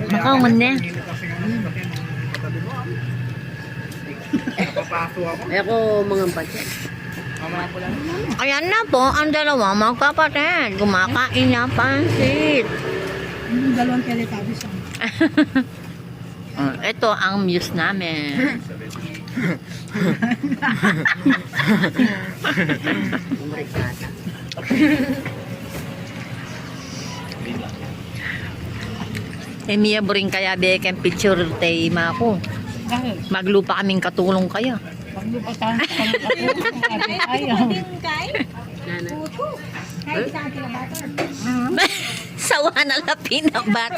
Makaungan na. Ako mga budget. Ayan na po, ang dalawang magkapatid. Kumakain na pansit. Yung dalawang Teletubbies ang. Ito ang muse namin. Emiya bo rin kaya beken picture tay mako. Dahil, Maglupa kaming katulong kaya. paglupatan sa ayaw. Sawa na lapin ang bata.